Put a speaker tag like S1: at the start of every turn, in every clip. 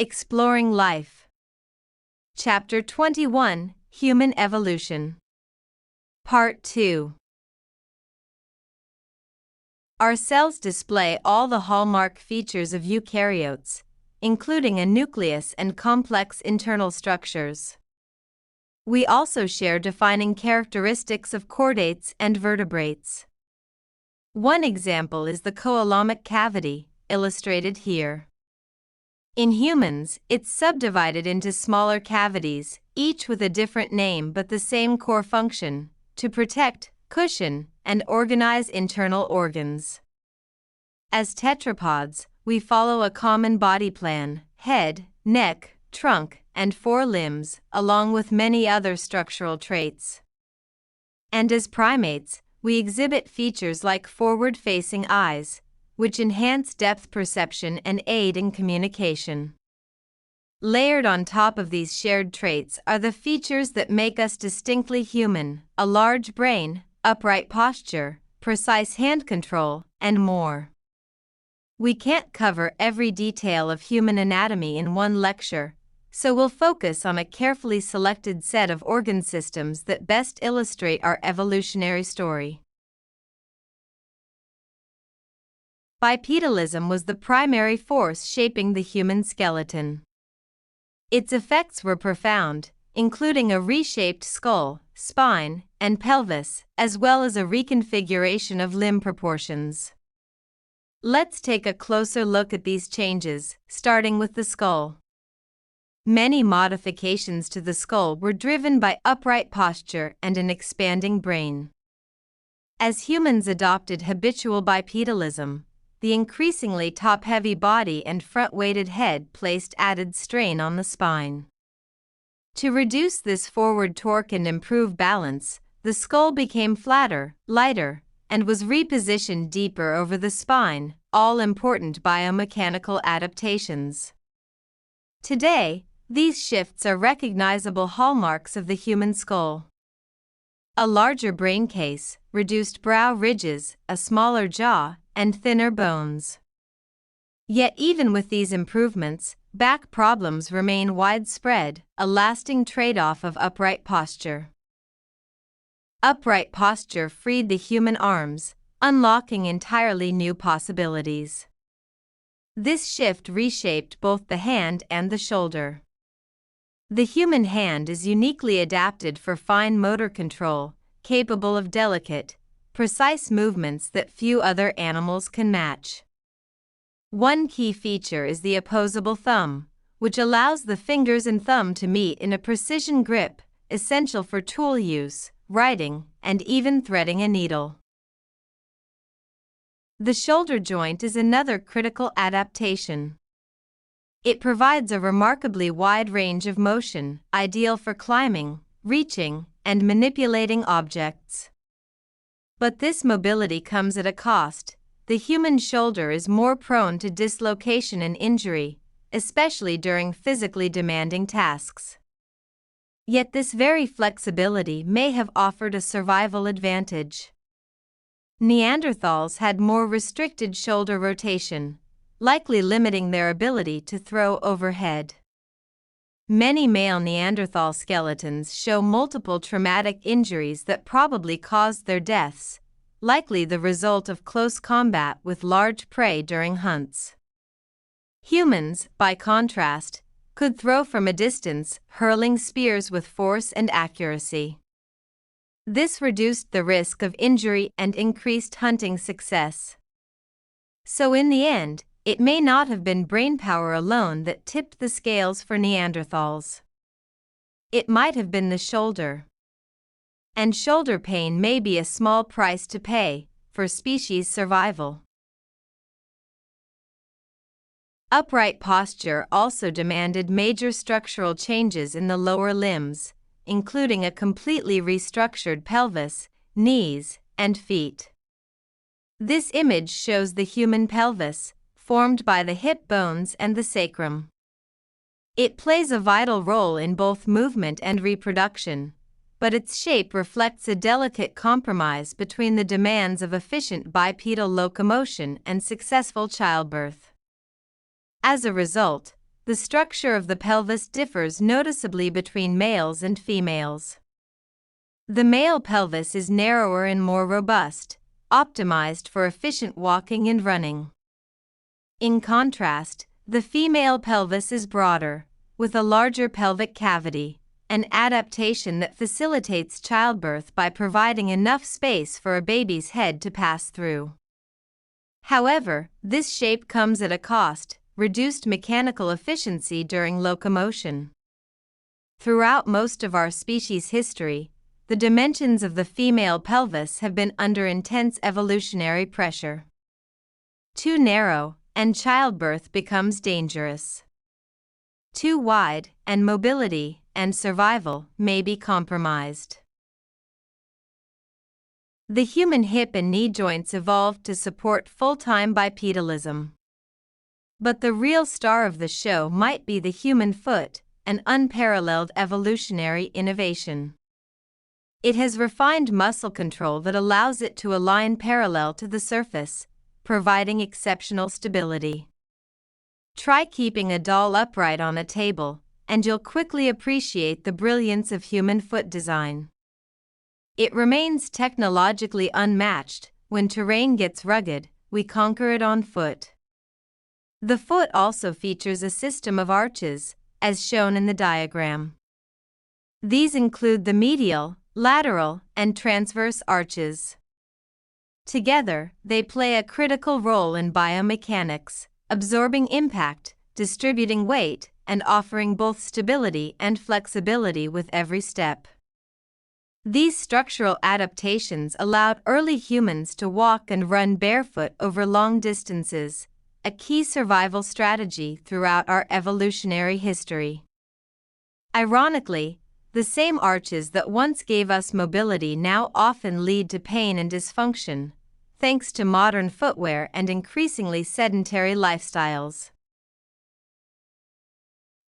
S1: Exploring Life. Chapter 21, Human Evolution. Part 2. Our cells display all the hallmark features of eukaryotes, including a nucleus and complex internal structures. We also share defining characteristics of chordates and vertebrates. One example is the coelomic cavity, illustrated here. In humans, it's subdivided into smaller cavities, each with a different name but the same core function: to protect, cushion, and organize internal organs. As tetrapods, we follow a common body plan: head, neck, trunk, and forelimbs, along with many other structural traits. And as primates, we exhibit features like forward-facing eyes, which enhance depth perception and aid in communication. Layered on top of these shared traits are the features that make us distinctly human: a large brain, upright posture, precise hand control, and more. We can't cover every detail of human anatomy in one lecture, so we'll focus on a carefully selected set of organ systems that best illustrate our evolutionary story. Bipedalism was the primary force shaping the human skeleton. Its effects were profound, including a reshaped skull, spine, and pelvis, as well as a reconfiguration of limb proportions. Let's take a closer look at these changes, starting with the skull. Many modifications to the skull were driven by upright posture and an expanding brain. As humans adopted habitual bipedalism, the increasingly top-heavy body and front-weighted head placed added strain on the spine. To reduce this forward torque and improve balance, the skull became flatter, lighter, and was repositioned deeper over the spine, all important biomechanical adaptations. Today, these shifts are recognizable hallmarks of the human skull. A larger brain case, reduced brow ridges, a smaller jaw, and thinner bones. Yet even with these improvements, back problems remain widespread, a lasting trade-off of upright posture. Upright posture freed the human arms, unlocking entirely new possibilities. This shift reshaped both the hand and the shoulder. The human hand is uniquely adapted for fine motor control, capable of delicate, precise movements that few other animals can match. One key feature is the opposable thumb, which allows the fingers and thumb to meet in a precision grip, essential for tool use, writing, and even threading a needle. The shoulder joint is another critical adaptation. It provides a remarkably wide range of motion, ideal for climbing, reaching, and manipulating objects. But this mobility comes at a cost. The human shoulder is more prone to dislocation and injury, especially during physically demanding tasks. Yet this very flexibility may have offered a survival advantage. Neanderthals had more restricted shoulder rotation, likely limiting their ability to throw overhead. Many male Neanderthal skeletons show multiple traumatic injuries that probably caused their deaths, likely the result of close combat with large prey during hunts. Humans, by contrast, could throw from a distance, hurling spears with force and accuracy. This reduced the risk of injury and increased hunting success. So in the end, it may not have been brainpower alone that tipped the scales for Neanderthals. It might have been the shoulder. And shoulder pain may be a small price to pay for species survival. Upright posture also demanded major structural changes in the lower limbs, including a completely restructured pelvis, knees, and feet. This image shows the human pelvis, formed by the hip bones and the sacrum. It plays a vital role in both movement and reproduction, but its shape reflects a delicate compromise between the demands of efficient bipedal locomotion and successful childbirth. As a result, the structure of the pelvis differs noticeably between males and females. The male pelvis is narrower and more robust, optimized for efficient walking and running. In contrast, the female pelvis is broader, with a larger pelvic cavity, an adaptation that facilitates childbirth by providing enough space for a baby's head to pass through. However, this shape comes at a cost: reduced mechanical efficiency during locomotion. Throughout most of our species' history, the dimensions of the female pelvis have been under intense evolutionary pressure. Too narrow, and childbirth becomes dangerous. Too wide, and mobility and survival may be compromised. The human hip and knee joints evolved to support full-time bipedalism. But the real star of the show might be the human foot, an unparalleled evolutionary innovation. It has refined muscle control that allows it to align parallel to the surface, providing exceptional stability. Try keeping a doll upright on a table, and you'll quickly appreciate the brilliance of human foot design. It remains technologically unmatched. When terrain gets rugged, we conquer it on foot. The foot also features a system of arches, as shown in the diagram. These include the medial, lateral, and transverse arches. Together, they play a critical role in biomechanics, absorbing impact, distributing weight, and offering both stability and flexibility with every step. These structural adaptations allowed early humans to walk and run barefoot over long distances, a key survival strategy throughout our evolutionary history. Ironically, the same arches that once gave us mobility now often lead to pain and dysfunction, thanks to modern footwear and increasingly sedentary lifestyles.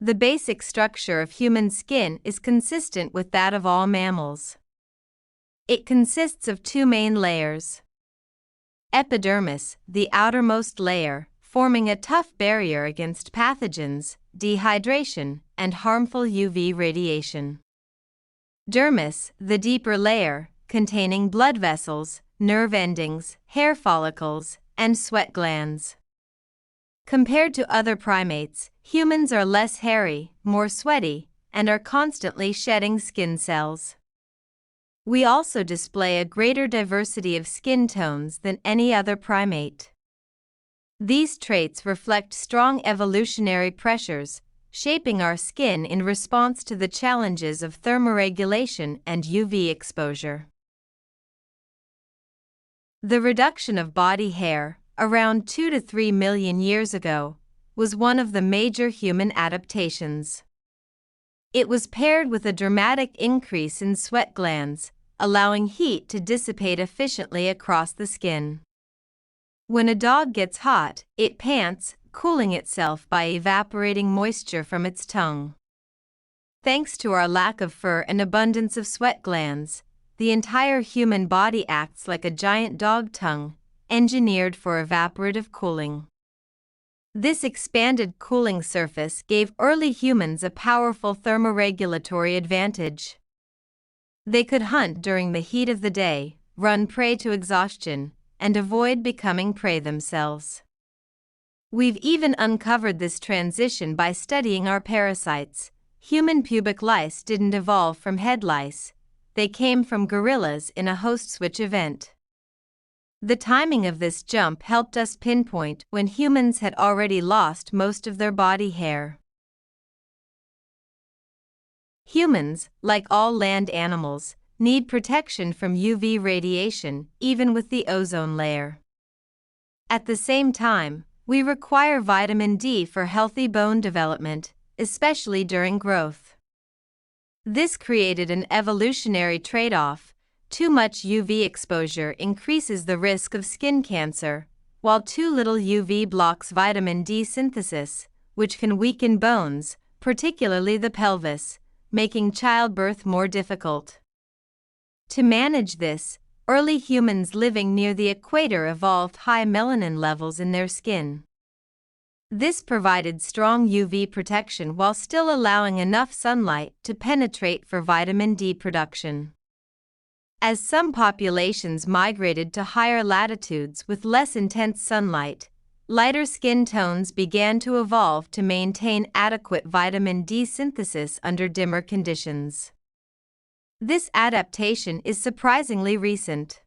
S1: The basic structure of human skin is consistent with that of all mammals. It consists of two main layers. Epidermis, the outermost layer, forming a tough barrier against pathogens, dehydration, and harmful UV radiation. Dermis, the deeper layer, containing blood vessels, nerve endings, hair follicles, and sweat glands. Compared to other primates, humans are less hairy, more sweaty, and are constantly shedding skin cells. We also display a greater diversity of skin tones than any other primate. These traits reflect strong evolutionary pressures, shaping our skin in response to the challenges of thermoregulation and UV exposure. The reduction of body hair, around 2 to 3 million years ago, was one of the major human adaptations. It was paired with a dramatic increase in sweat glands, allowing heat to dissipate efficiently across the skin. When a dog gets hot, it pants, cooling itself by evaporating moisture from its tongue. Thanks to our lack of fur and abundance of sweat glands, the entire human body acts like a giant dog tongue, engineered for evaporative cooling. This expanded cooling surface gave early humans a powerful thermoregulatory advantage. They could hunt during the heat of the day, run prey to exhaustion, and avoid becoming prey themselves. We've even uncovered this transition by studying our parasites. Human pubic lice didn't evolve from head lice, they came from gorillas in a host switch event. The timing of this jump helped us pinpoint when humans had already lost most of their body hair. Humans, like all land animals, need protection from UV radiation, even with the ozone layer. At the same time, we require vitamin D for healthy bone development, especially during growth. This created an evolutionary trade-off. Too much UV exposure increases the risk of skin cancer, while too little UV blocks vitamin D synthesis, which can weaken bones, particularly the pelvis, making childbirth more difficult. To manage this, early humans living near the equator evolved high melanin levels in their skin. This provided strong UV protection while still allowing enough sunlight to penetrate for vitamin D production. As some populations migrated to higher latitudes with less intense sunlight, lighter skin tones began to evolve to maintain adequate vitamin D synthesis under dimmer conditions. This adaptation is surprisingly recent.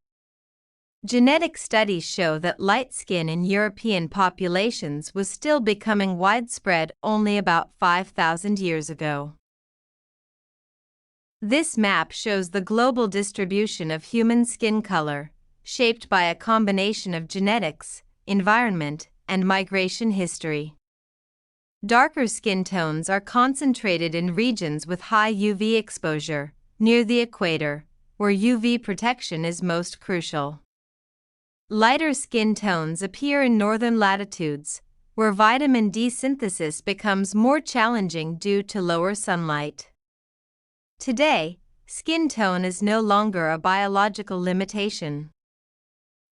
S1: Genetic studies show that light skin in European populations was still becoming widespread only about 5,000 years ago. This map shows the global distribution of human skin color, shaped by a combination of genetics, environment, and migration history. Darker skin tones are concentrated in regions with high UV exposure, near the equator, where UV protection is most crucial. Lighter skin tones appear in northern latitudes, where vitamin D synthesis becomes more challenging due to lower sunlight. Today, skin tone is no longer a biological limitation.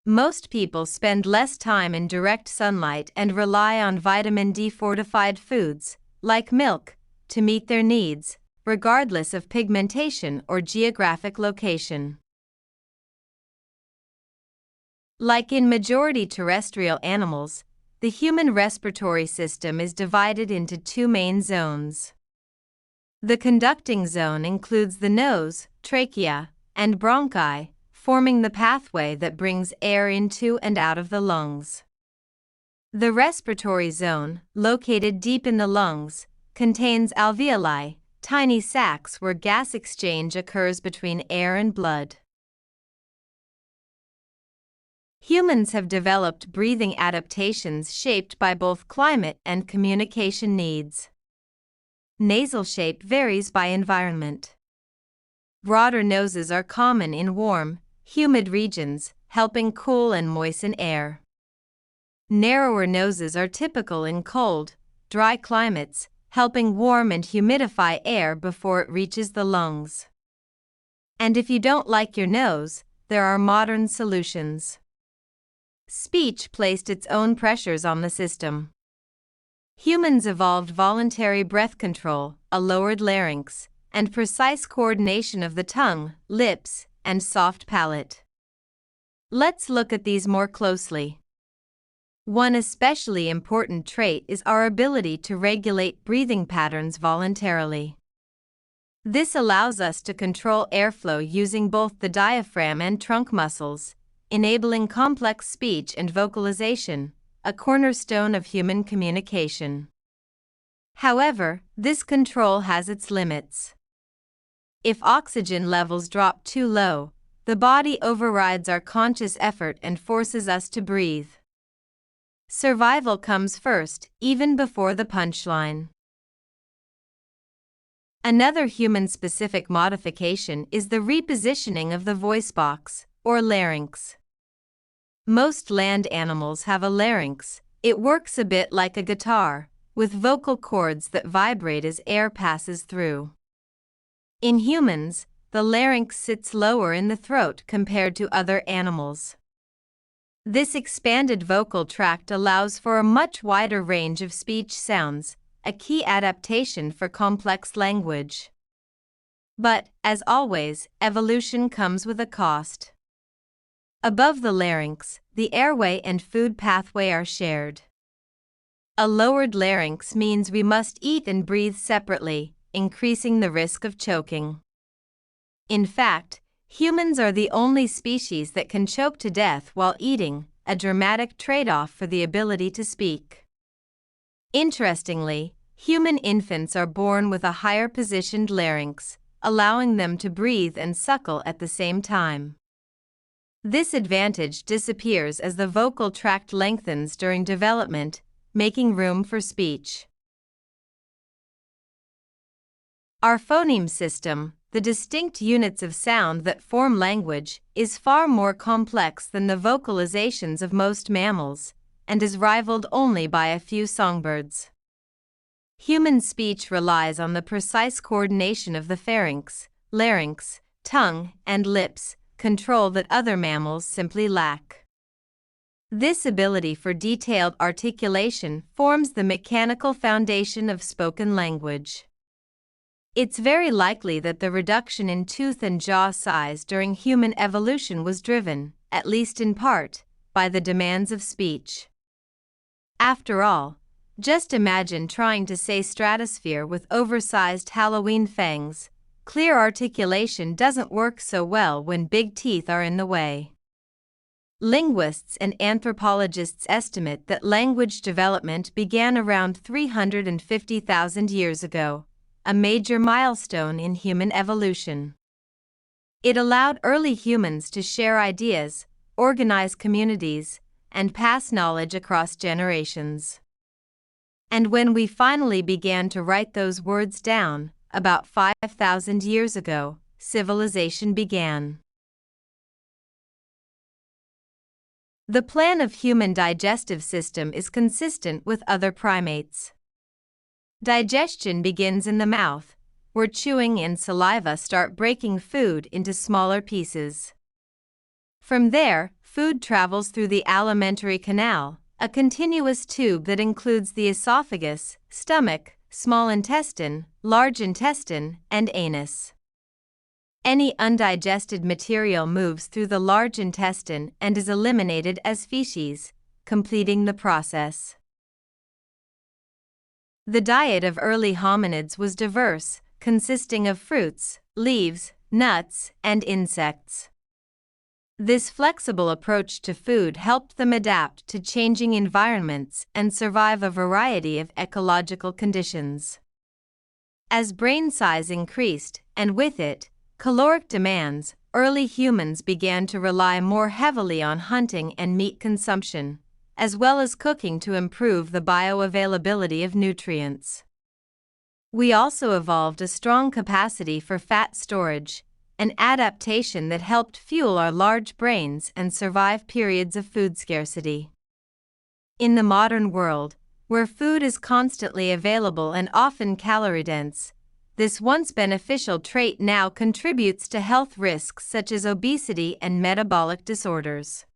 S1: Most people spend less time in direct sunlight and rely on vitamin D fortified foods, like milk, to meet their needs, regardless of pigmentation or geographic location. Like in majority terrestrial animals, the human respiratory system is divided into two main zones. The conducting zone includes the nose, trachea, and bronchi, forming the pathway that brings air into and out of the lungs. The respiratory zone, located deep in the lungs, contains alveoli, tiny sacs where gas exchange occurs between air and blood. Humans have developed breathing adaptations shaped by both climate and communication needs. Nasal shape varies by environment. Broader noses are common in warm, humid regions, helping cool and moisten air. Narrower noses are typical in cold, dry climates, helping warm and humidify air before it reaches the lungs. And if you don't like your nose, there are modern solutions. Speech placed its own pressures on the system. Humans evolved voluntary breath control, a lowered larynx, and precise coordination of the tongue, lips, and soft palate. Let's look at these more closely. One especially important trait is our ability to regulate breathing patterns voluntarily. This allows us to control airflow using both the diaphragm and trunk muscles, enabling complex speech and vocalization, a cornerstone of human communication. However, this control has its limits. If oxygen levels drop too low, the body overrides our conscious effort and forces us to breathe. Survival comes first, even before the punchline. Another human-specific modification is the repositioning of the voice box, or larynx. Most land animals have a larynx. It works a bit like a guitar, with vocal cords that vibrate as air passes through. In humans, the larynx sits lower in the throat compared to other animals. This expanded vocal tract allows for a much wider range of speech sounds, a key adaptation for complex language. But, as always, evolution comes with a cost. Above the larynx, the airway and food pathway are shared. A lowered larynx means we must eat and breathe separately, increasing the risk of choking. In fact, humans are the only species that can choke to death while eating, a dramatic trade-off for the ability to speak. Interestingly, human infants are born with a higher positioned larynx, allowing them to breathe and suckle at the same time. This advantage disappears as the vocal tract lengthens during development, making room for speech. Our phoneme system, the distinct units of sound that form language, is far more complex than the vocalizations of most mammals, and is rivaled only by a few songbirds. Human speech relies on the precise coordination of the pharynx, larynx, tongue, and lips, control that other mammals simply lack. This ability for detailed articulation forms the mechanical foundation of spoken language. It's very likely that the reduction in tooth and jaw size during human evolution was driven, at least in part, by the demands of speech. After all, just imagine trying to say stratosphere with oversized Halloween fangs. Clear articulation doesn't work so well when big teeth are in the way. Linguists and anthropologists estimate that language development began around 350,000 years ago, a major milestone in human evolution. It allowed early humans to share ideas, organize communities, and pass knowledge across generations. And when we finally began to write those words down, about 5,000 years ago, civilization began. The plan of human digestive system is consistent with other primates. Digestion begins in the mouth, where chewing and saliva start breaking food into smaller pieces. From there, food travels through the alimentary canal, a continuous tube that includes the esophagus, stomach, small intestine, large intestine, and anus. Any undigested material moves through the large intestine and is eliminated as feces, completing the process. The diet of early hominids was diverse, consisting of fruits, leaves, nuts, and insects. This flexible approach to food helped them adapt to changing environments and survive a variety of ecological conditions. As brain size increased, and with it, caloric demands, early humans began to rely more heavily on hunting and meat consumption, as well as cooking to improve the bioavailability of nutrients. We also evolved a strong capacity for fat storage, an adaptation that helped fuel our large brains and survive periods of food scarcity. In the modern world, where food is constantly available and often calorie-dense, this once beneficial trait now contributes to health risks such as obesity and metabolic disorders.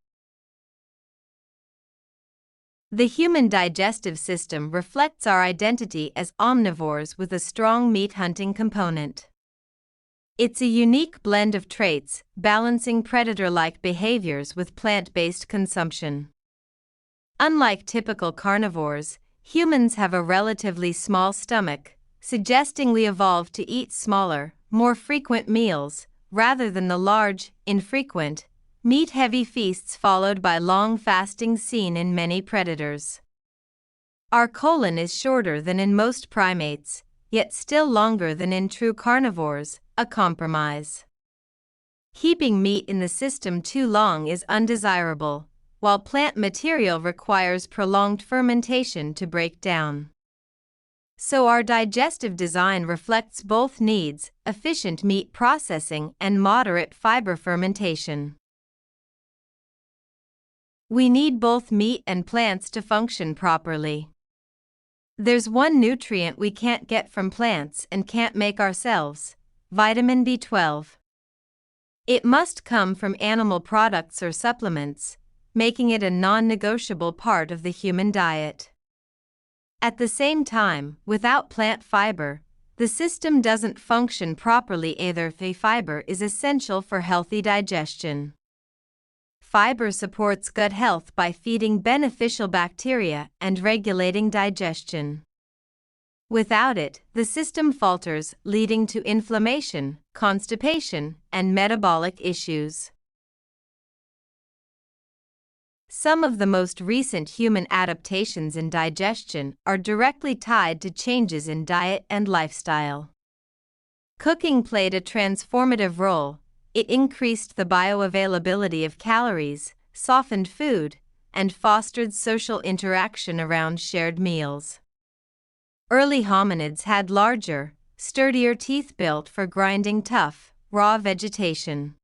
S1: The human digestive system reflects our identity as omnivores with a strong meat-hunting component. It's a unique blend of traits, balancing predator-like behaviors with plant-based consumption. Unlike typical carnivores, humans have a relatively small stomach, suggesting we evolved to eat smaller, more frequent meals, rather than the large, infrequent, meat-heavy feasts followed by long fasting seen in many predators. Our colon is shorter than in most primates, yet still longer than in true carnivores, a compromise. Keeping meat in the system too long is undesirable, while plant material requires prolonged fermentation to break down. So our digestive design reflects both needs, efficient meat processing and moderate fiber fermentation. We need both meat and plants to function properly. There's one nutrient we can't get from plants and can't make ourselves: vitamin B12. It must come from animal products or supplements, making it a non-negotiable part of the human diet. At the same time, without plant fiber, the system doesn't function properly either. Fiber is essential for healthy digestion. Fiber supports gut health by feeding beneficial bacteria and regulating digestion. Without it, the system falters, leading to inflammation, constipation, and metabolic issues. Some of the most recent human adaptations in digestion are directly tied to changes in diet and lifestyle. Cooking played a transformative role. It increased the bioavailability of calories, softened food, and fostered social interaction around shared meals. Early hominids had larger, sturdier teeth built for grinding tough, raw vegetation.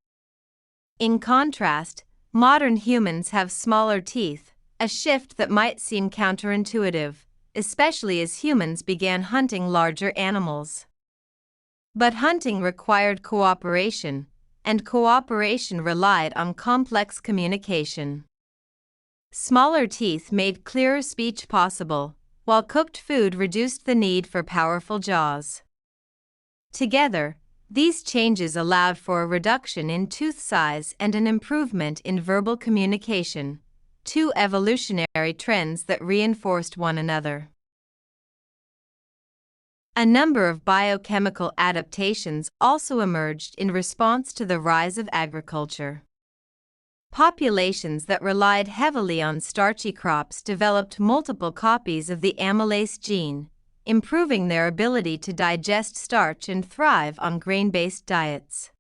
S1: In contrast, modern humans have smaller teeth, a shift that might seem counterintuitive, especially as humans began hunting larger animals. But hunting required cooperation, and cooperation relied on complex communication. Smaller teeth made clearer speech possible, while cooked food reduced the need for powerful jaws. Together, these changes allowed for a reduction in tooth size and an improvement in verbal communication, two evolutionary trends that reinforced one another. A number of biochemical adaptations also emerged in response to the rise of agriculture. Populations that relied heavily on starchy crops developed multiple copies of the amylase gene, improving their ability to digest starch and thrive on grain-based diets.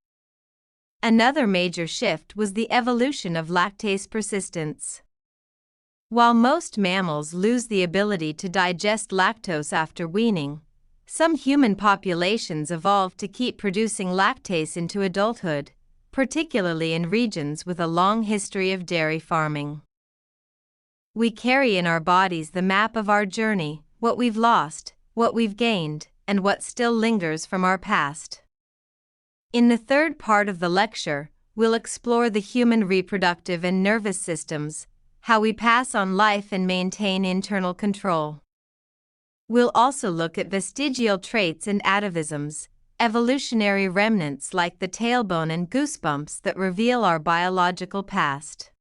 S1: Another major shift was the evolution of lactase persistence. While most mammals lose the ability to digest lactose after weaning, some human populations evolved to keep producing lactase into adulthood, particularly in regions with a long history of dairy farming. We carry in our bodies the map of our journey, what we've lost, what we've gained, and what still lingers from our past. In the third part of the lecture, we'll explore the human reproductive and nervous systems, how we pass on life and maintain internal control. We'll also look at vestigial traits and atavisms, evolutionary remnants like the tailbone and goosebumps that reveal our biological past.